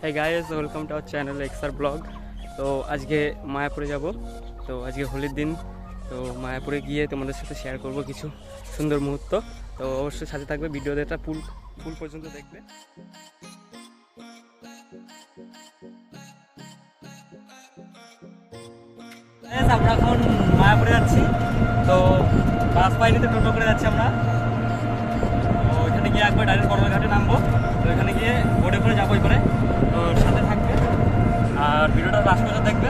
Hey guys, welcome to our channel XR Blog. তো আজকে মায়াপুরে যাব। তো আজকে হোলির দিন, তো মায়াপুরে গিয়ে তোমাদের সাথে শেয়ার করব কিছু সুন্দর মুহূর্ত। তো অবশ্যই সাথে থাকবে, ভিডিওটা ফুল পর্যন্ত দেখবে। আমরা এখন মায়াপুরে যাচ্ছি। তো বাস পাইনি, তো টোটো করে যাচ্ছি আমরা। তো এখানে গিয়ে একবার ডাইরেক্ট করমঘাটে নামবো। তো এখানে গিয়ে বোর্ডে করে যাবো করে। তো সাথে থাকবে আর ভিডিওটা লাস্ট পর্যন্ত দেখবে।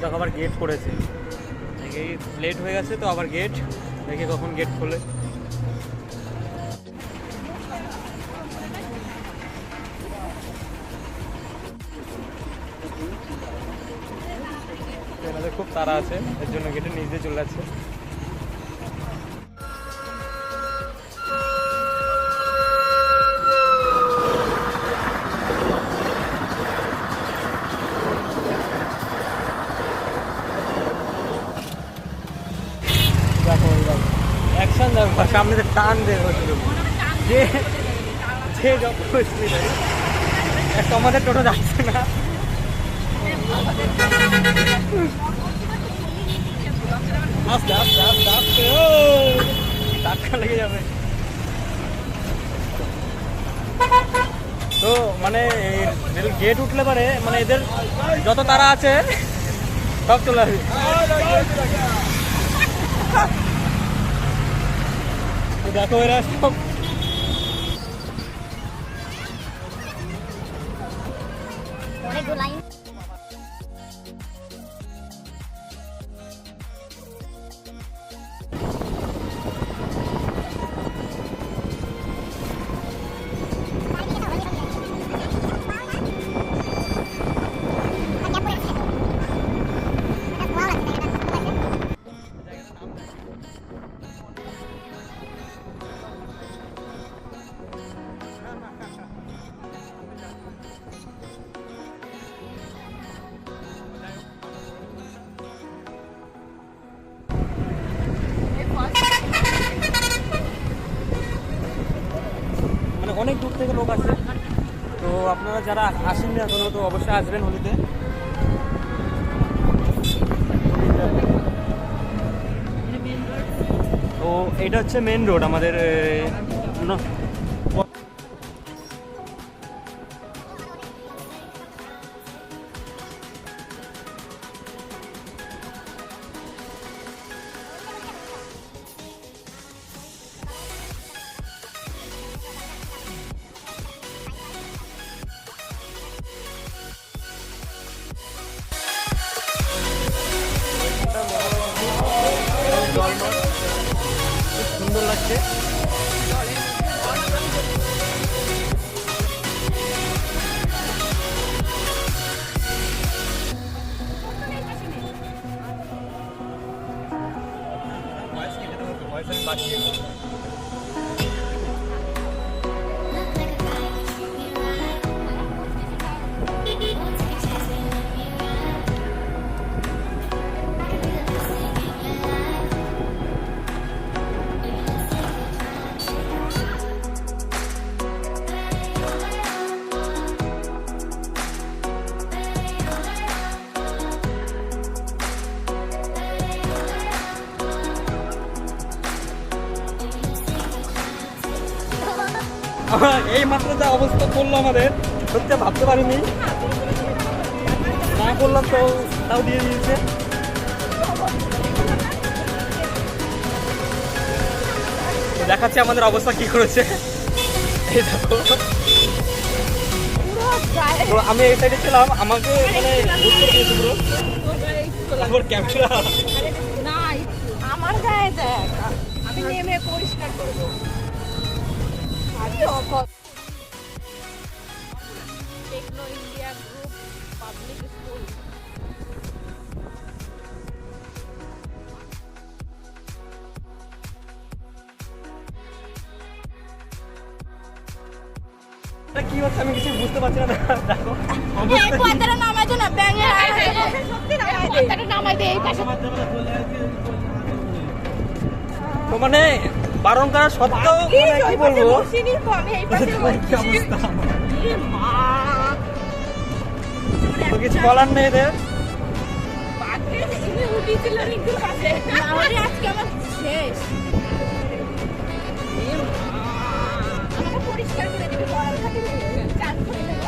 দেখো আবার গেট করেছে, লেট হয়ে গেছে। তো আবার গেট দেখে কখন গেট খোলে। এনাদের খুব তাড়া আছে, এর জন্য গেটের নিচ দিয়ে চলে যাচ্ছে। অ্যাকশন দেখো, সামনে যে টান দেবে যে যে যত স্পিড একটা আমাদের টোটো যাচ্ছে না। আস্তে আস্তে আস্তে আস্তে, ও ধাক্কা লেগে যাবে। তো মানে গেট উঠলে পারে, মানে এদের যত তারা আছে সব চলে আসবে। দেখো এরা সব অনেক দূর থেকে লোক আসে। তো আপনারা যারা আসেননি এখনো, তো অবশ্যই আসবেন হোলিতে। তো এটা হচ্ছে মেন রোড আমাদের। সুন্দর লাগছে। এই মাত্র যা অবস্থা করলো আমাদের, সত্যি ভাবতে পারিনি, না করলাম তো তাও দিয়ে দিয়েছে। দেখাচ্ছে আমাদের অবস্থা কি করেছে, এই দেখো। তো আমি এই সাইডে ছিলাম, আমাকে মানে ভুল করে দিয়েছে পুরো ক্যামেরা। আমার গায়ে দেখ, আমি নেমে পরিষ্কার করবো। Techno India group public school. কি হচ্ছে আমি কিছু বুঝতে পারছি না। দেখো পর্দাটা নামাই দে না, ব্যাঙে সত্যি নামাই দে, পর্দাটা নামাই দে। এই পাশে তো মানে বারণ করা সত্ত্বেও মানে কি বলবো, আমি এই পাশে কি অবস্থা, তো কিছু বলার নেই এদের। উঠেছিল রিঙ্কুর পাশে, আমারই আজকে আমার শেষ। আমাকে পরিষ্কার করে দিবি, বড় খাতে চান করে দেবো।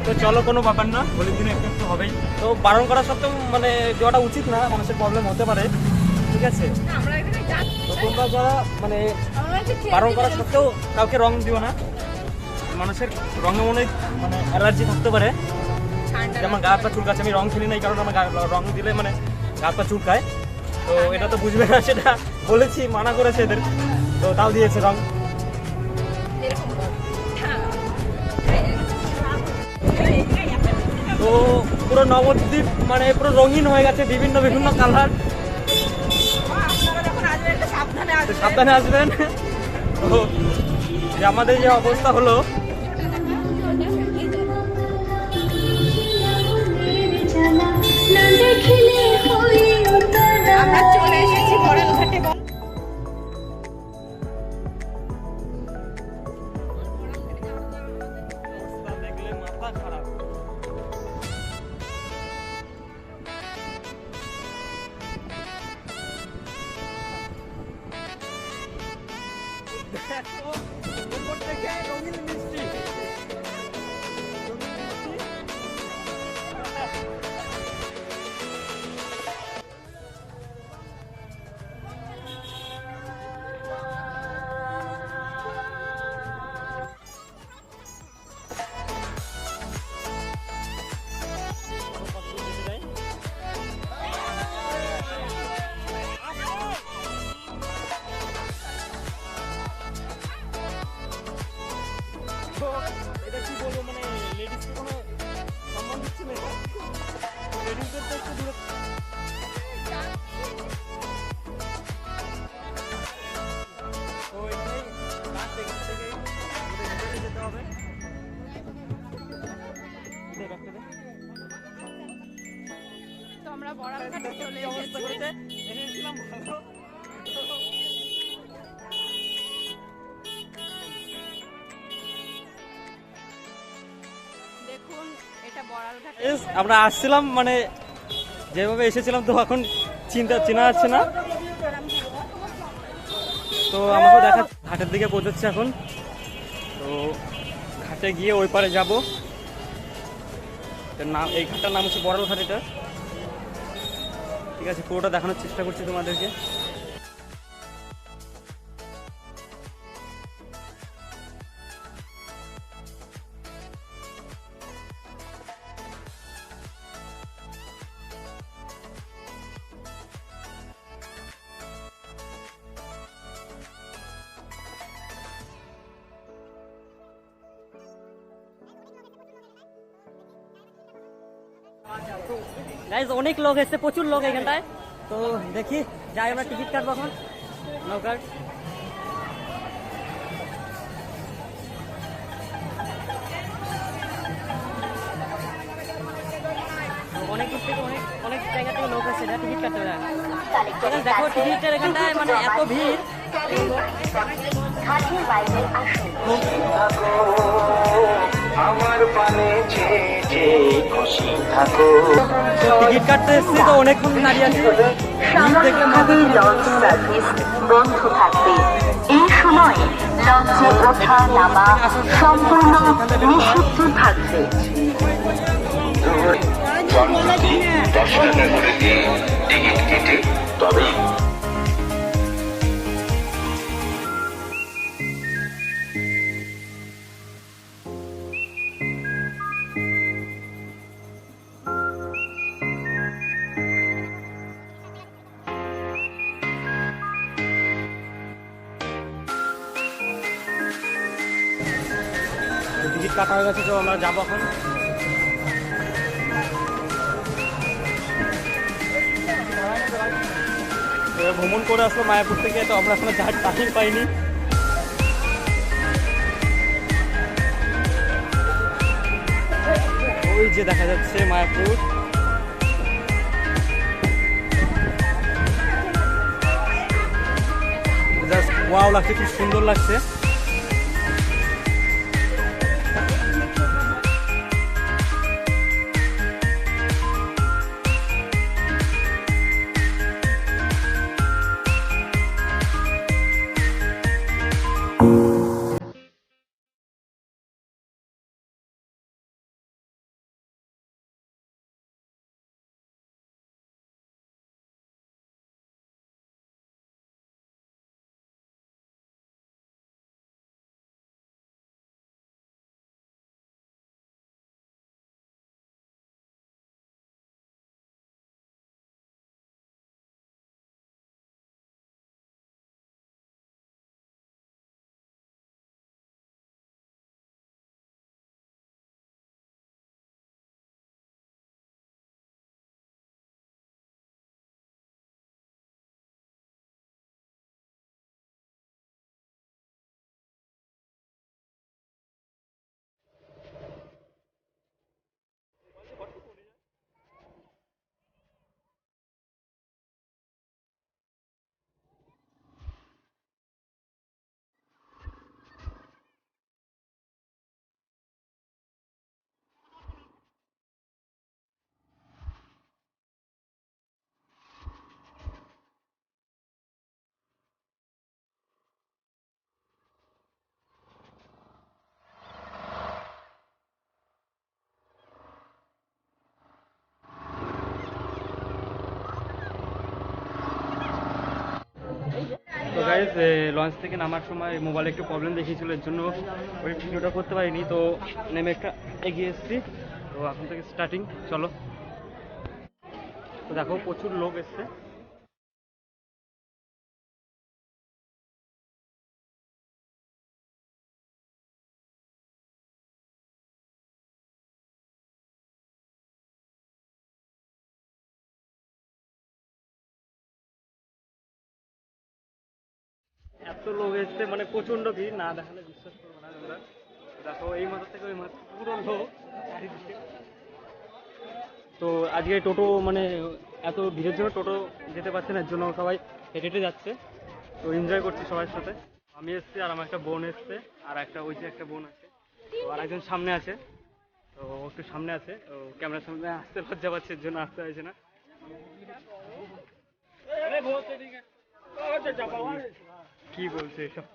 তো চলো, কোনো ব্যাপার না, হোলির দিনে একটু একটু হবেই। তো বারণ করা সত্ত্বেও মানে দেওয়াটা উচিত না, মানুষের প্রবলেম হতে পারে, ঠিক আছে। আমরা এখানে যাচ্ছি, তো তোমরা যারা মানে আমাকে বারণ করা সত্ত্বেও কাউকে রং দিও না, মানুষের রঙে মনে মানে অ্যালার্জি থাকতে পারে। যেমন গা হাত পা চুলকাচ্ছে, আমি রং খেলি না এই কারণে আমার রং দিলে মানে গা হাত পা চুলকায়। তো এটা তো বুঝবে না, সেটা বলেছি, মানা করেছে এদের, তো তাও দিয়েছে রং। তো পুরো নবদ্বীপ মানে পুরো রঙিন হয়ে গেছে, বিভিন্ন বিভিন্ন কালার। সাবধানে আসবেন। তো যে আমাদের যে অবস্থা হলো, আমরা চলে এসেছি বড়াল ঘাটে। দেখলে মাথা খারাপ। দেখো উপর থেকে রঙিন মিষ্টি, এটা কি বলবো, মানে লেডিসকে কোনো সম্মান দিচ্ছে না, লেডিসদের তো একটু দূরে। তো এখানে লাস্ট এখান থেকে আমাদের ভিতরে যেতে হবে। তো আমরা বড়াল ঘাটে চলে অবস্থা এসেছি। করেছে, এনেছিলাম ভালো। দেখুন এটা বড়াল ঘাট। আমরা আসছিলাম মানে যেভাবে এসেছিলাম, তো এখন চেনা যাচ্ছে না। তো আমাকে দেখা ঘাটের দিকে পৌঁছচ্ছে এখন। তো ঘাটে গিয়ে ওই পারে যাবো। নাম, এই ঘাটটার নাম হচ্ছে বড়াল ঘাট। এটা ঠিক আছে, পুরোটা দেখানোর চেষ্টা করছি তোমাদেরকে। গাইজ অনেক লোক এসছে, প্রচুর লোক এখানটায়। তো দেখি যাই, আমরা টিকিট কাটবো এখন নৌকার। অনেক দূর থেকে অনেক জায়গা থেকে লোক আসছে, টিকিট কাটতে হবে। দেখো টিকিটের এখানটায় মানে এত ভিড়। আমার পানে খুশি থাকো। টিকিট কাটতে এসেছি, তো অনেকক্ষণ দাঁড়িয়ে আছি। সামরিক লঞ্চ সার্ভিস বন্ধ থাকবে। এই সময় লঞ্চে ওঠা নামা সম্পূর্ণ নিষিদ্ধ থাকবে। জনপ্রতি 10 টাকা করে দিয়ে টিকিট কেটে তবেই টিকিট কাটা হয়ে গেছে, তো আমরা যাবো এখন। ভ্রমণ করে আসলো মায়াপুর থেকে, তো আমরা এখনো যাওয়ার টাইম পাইনি। ওই যে দেখা যাচ্ছে মায়াপুর। জাস্ট ওয়াও লাগছে, খুব সুন্দর লাগছে। তো গাইজ লঞ্চ থেকে নামার সময় মোবাইলে একটু প্রবলেম দেখিয়েছিল, এর জন্য ওই ভিডিওটা করতে পারিনি। তো নেমে একটা এগিয়ে এসেছি, তো এখন থেকে স্টার্টিং। চলো। তো দেখো প্রচুর লোক এসছে। এত লোক এসছে, মানে প্রচন্ড ভিড়, না দেখালে বিশ্বাস করবো না তোমরা। দেখো এই মাথা থেকে ওই মাথা পুরো লোক চারিদিকে। তো আজকে টোটো মানে এত ভিড়ের জন্য টোটো যেতে পারছে না, এর জন্য সবাই হেঁটে হেঁটে যাচ্ছে। তো এনজয় করছি সবার সাথে। আমি এসছি, আর আমার একটা বোন এসছে, আর একটা ওই যে একটা বোন আছে, তো আর একজন সামনে আছে। তো একটু সামনে আছে, তো ক্যামেরার সামনে আসতে লজ্জা পাচ্ছে, এর জন্য আসতে হয়েছে না। কি বলছে এসব?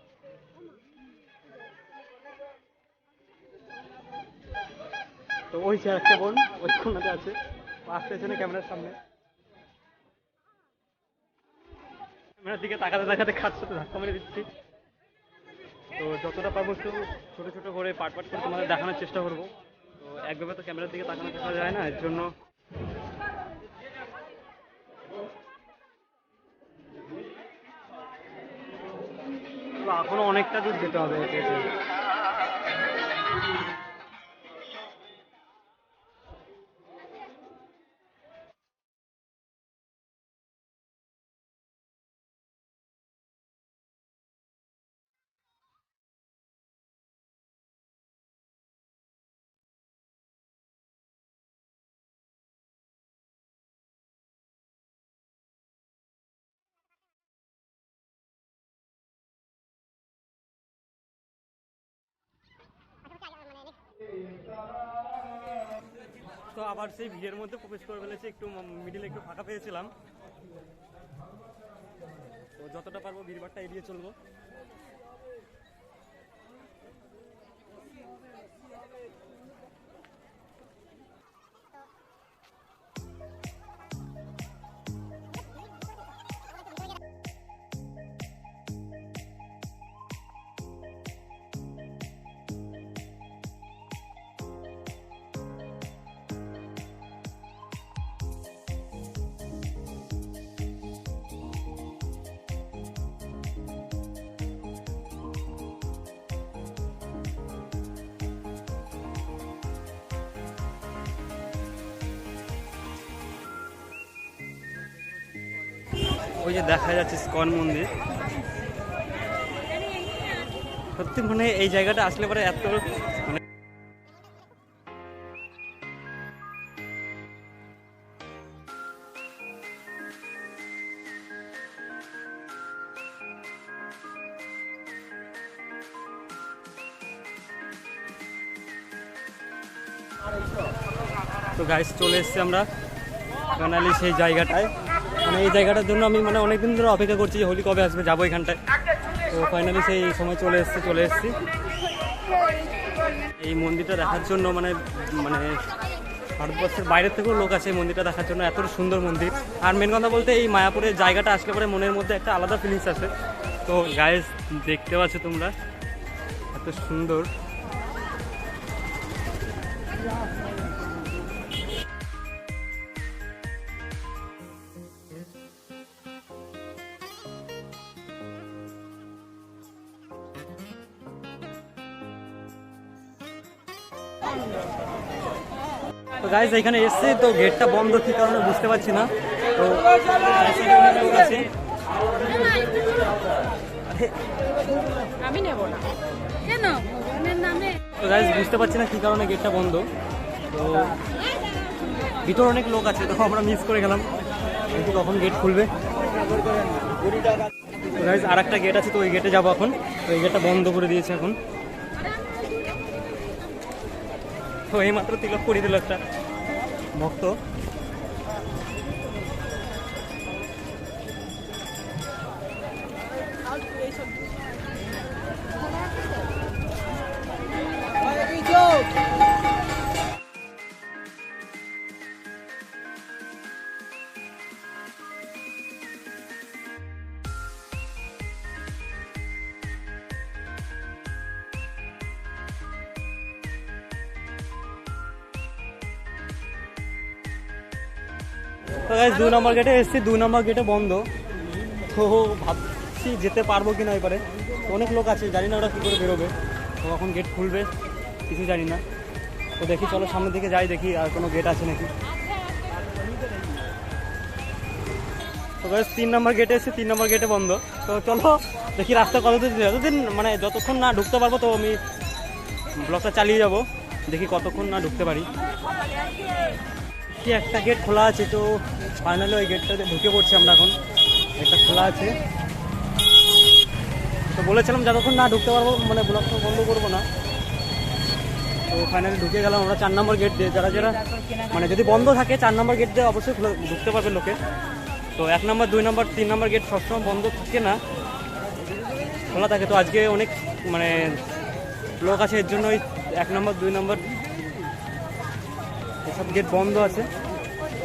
তো ওই যে একটা বোন ওই কোনাতে আছে, আসতেছে না ক্যামেরার সামনে। ক্যামেরার দিকে তাকাতে তাকাতে খাট সাথে ধাক্কা মেরে দিচ্ছি। তো যতটা পারবো একটু ছোটো ছোটো করে পার্ট পার্ট করে তোমাদের দেখানোর চেষ্টা করবো। তো একভাবে তো ক্যামেরার দিকে তাকানো দেখা যায় না, এর জন্য এখনো অনেকটা দূর যেতে হবে। তো আবার সেই ভিড়ের মধ্যে প্রবেশ করে ফেলেছি, একটু মিডিলে একটু ফাঁকা পেয়েছিলাম। তো যতটা পারবো ভিড়ভাড়টা এড়িয়ে চলবো। ওই যে দেখা যাচ্ছে ইসকন মন্দির। সত্যি মানে এই জায়গাটা আসলে পরে এত মানে তো গাইস চলে এসেছি আমরা ফাইনালি সেই জায়গাটায়। মানে এই জায়গাটার জন্য আমি মানে অনেকদিন ধরে অপেক্ষা করছি যে হোলি কবে আসবে, যাবো এখানটায়। তো ফাইনালি সেই সময় চলে এসেছি। এই মন্দিরটা দেখার জন্য মানে মানে ভারতবর্ষের বাইরের থেকেও লোক আছে এই মন্দিরটা দেখার জন্য। এত সুন্দর মন্দির। আর মেন কথা বলতে এই মায়াপুরের জায়গাটা আসলে পরে মনের মধ্যে একটা আলাদা ফিলিংস আসে। তো গাইস দেখতে পাচ্ছ তোমরা এত সুন্দর। তো গাইস এখানে এসছে, তো গেটটা বন্ধ কি কারণে বুঝতে পারছি না। তো আমি নেব না কেন, ভগবানের নামে। তো গাইস বুঝতে পারছি না কি কারণে গেটটা বন্ধ। তো ভিতর অনেক লোক আছে, তো আমরা মিস করে গেলাম কিন্তু কখন গেট খুলবে। তো গাইস আর একটা গেট আছে, তো ওই গেটে যাবো এখন। তো এই গেটটা বন্ধ করে দিয়েছে এখন। তো এই মাত্র তিলক করিয়ে দিল একটা ভক্ত। তো গাইস 2 নম্বর গেটে এসেছি, 2 নম্বর গেটে বন্ধ। তো ভাবছি যেতে পারবো কিনা এবারে। তো অনেক লোক আছে, জানি না ওরা কী করে বেরোবে। তো কখন গেট খুলবে কিছু জানি না। তো দেখি চলো সামনের দিকে যাই, দেখি আর কোনো গেট আছে নাকি। তো গাইস 3 নম্বর গেটে এসেছি, 3 নম্বর গেটে বন্ধ। তো চলো দেখি রাস্তা যতদিন মানে যতক্ষণ না ঢুকতে পারবো তো আমি ব্লগটা চালিয়ে যাব, দেখি কতক্ষণ না ঢুকতে পারি। কি একটা গেট খোলা আছে, তো ফাইনালি ওই গেটটাতে ঢুকে পড়ছি আমরা এখন। গেটটা খোলা আছে, তো বলেছিলাম যতক্ষণ না ঢুকতে পারবো মানে ব্লগটা বন্ধ করবো না। তো ফাইনালি ঢুকে গেলাম আমরা 4 নম্বর গেট দিয়ে। যারা যারা মানে যদি বন্ধ থাকে 4 নম্বর গেট দিয়ে অবশ্যই ঢুকতে পারবে লোকে। তো 1 নম্বর 2 নম্বর 3 নম্বর গেট সবসময় বন্ধ থাকে না, খোলা থাকে। তো আজকে অনেক মানে লোক আছে, এর জন্য ওই 1 নম্বর 2 নম্বর এসব গেট বন্ধ আছে।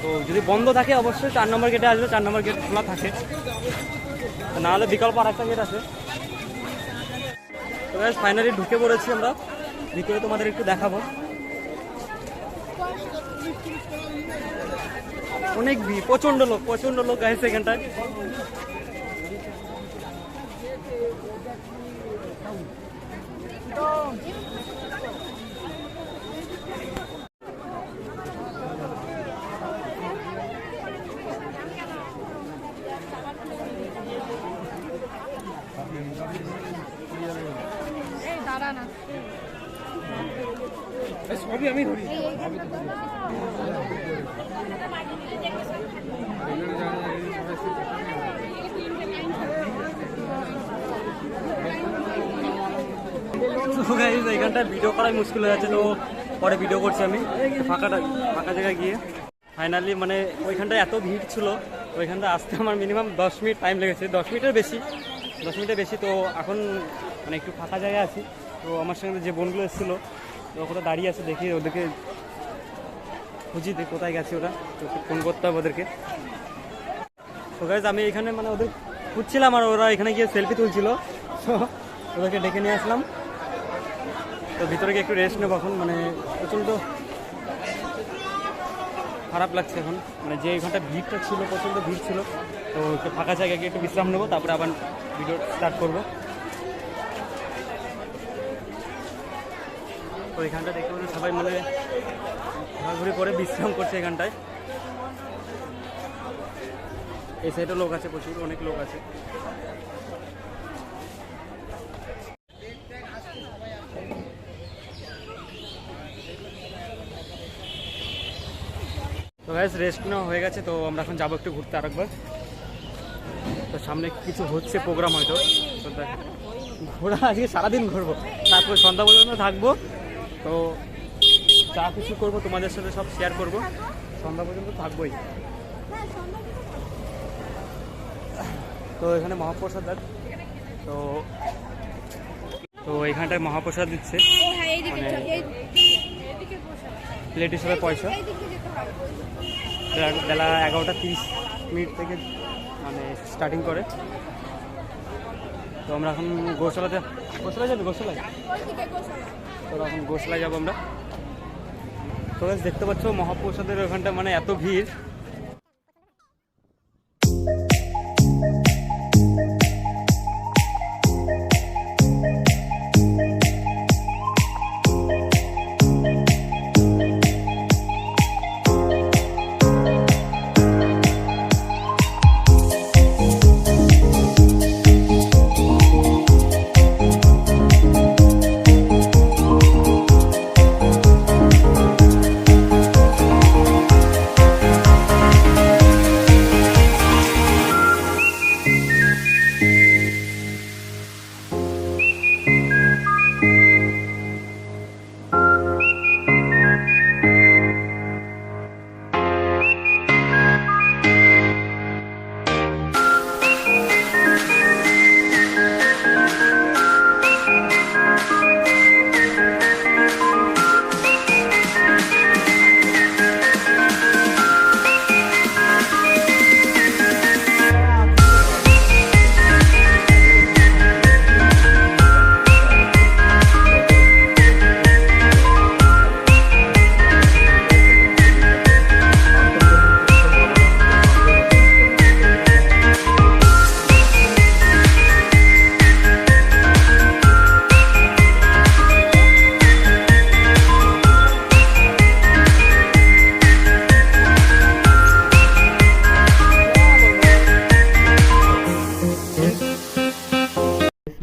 তো যদি বন্ধ থাকে অবশ্যই 4 নম্বর গেটে আসবে, 4 নম্বর গেট খোলা থাকে। নাহলে বিকল্প আর একটা গেট আছে। তো গাইস ফাইনালি ঢুকে পড়েছি আমরা, ভিতরে তোমাদের একটু দেখাবো। অনেক ভিড়, প্রচণ্ড লোক গাইস এখানটায়। সবই আমি ধরি। এইখানটায় ভিডিও করাই মুশকিল হয়ে যাচ্ছে, তো পরে ভিডিও করছি আমি ফাঁকা জায়গায় গিয়ে। ফাইনালি মানে ওইখানটায় এত ভিড় ছিল, ওইখানটায় আসতে আমার মিনিমাম 10 মিনিট টাইম লেগেছে, 10 মিনিটের বেশি। তো এখন মানে একটু ফাঁকা জায়গায় আছি। তো আমার সঙ্গে যে বোনগুলো এসেছিলো তো কোথাও দাঁড়িয়ে আছে, দেখি ওদেরকে খুঁজি কোথায় গেছে ওরা, তো ফোন করতে হবে ওদেরকে। তো গাইজ আমি এখানে মানে ওদের খুঁজছিলাম, আর ওরা এখানে গিয়ে সেলফি তুলছিল, তো ওদেরকে ডেকে নিয়ে আসলাম। তো ভিতরে গিয়ে একটু রেস্ট নেবো এখন, মানে প্রচণ্ড খারাপ লাগছে এখন, মানে যে ঘন্টা ভিড়টা ছিল, প্রচণ্ড ভিড় ছিল। তো একটু ফাঁকা জায়গায় গিয়ে একটু বিশ্রাম নেবো, তারপরে আবার ভিডিও স্টার্ট করবো। তো এখানটা দেখতে পাচ্ছি সবাই মানে ঘোরাঘুরি করে বিশ্রাম করছে এখানটায়। এই সাইডে লোক আছে, প্রচুর অনেক লোক আছে। তো গাইস রেস্ট নেওয়া হয়ে গেছে, তো আমরা এখন যাবো একটু ঘুরতে আরেকবার। তো সামনে কিছু হচ্ছে প্রোগ্রাম হয়তো, তো ঘোরা আজকে সারাদিন ঘুরবো, তারপর সন্ধ্যা পর্যন্ত থাকবো। তো যা কিছু করবো তোমাদের সাথে সব শেয়ার করবো, সন্ধ্যা পর্যন্ত থাকবোই। তো এখানে মহাপ্রসাদ তো তো এখানটায় মহাপ্রসাদ দিচ্ছে, মানে প্লেট হিসেবে পয়সা। বেলা 11:30 থেকে মানে স্টার্টিং করে। তো আমরা এখন গোশালায় যাবো, গোশালায় তো এখন গোশালায় যাবো আমরা। তো দেখতে পাচ্ছ মহাপ্রসাদের ওখানটা মানে এত ভিড়।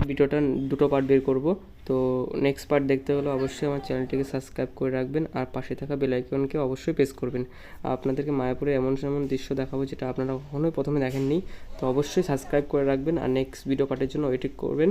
ভিডিওটা দুটো পার্ট বের করব, তো নেক্সট পার্ট দেখতে হলে অবশ্যই আমার চ্যানেলটিকে সাবস্ক্রাইব করে রাখবেন আর পাশে থাকা বেল আইকনকে অবশ্যই প্রেস করবেন। আপনাদেরকে মায়াপুরে এমন দৃশ্য দেখাবো যেটা আপনারা কখনোই প্রথমে দেখেননি, তো অবশ্যই সাবস্ক্রাইব করে রাখবেন আর নেক্সট ভিডিও পার্টের জন্য ওয়েট করবেন।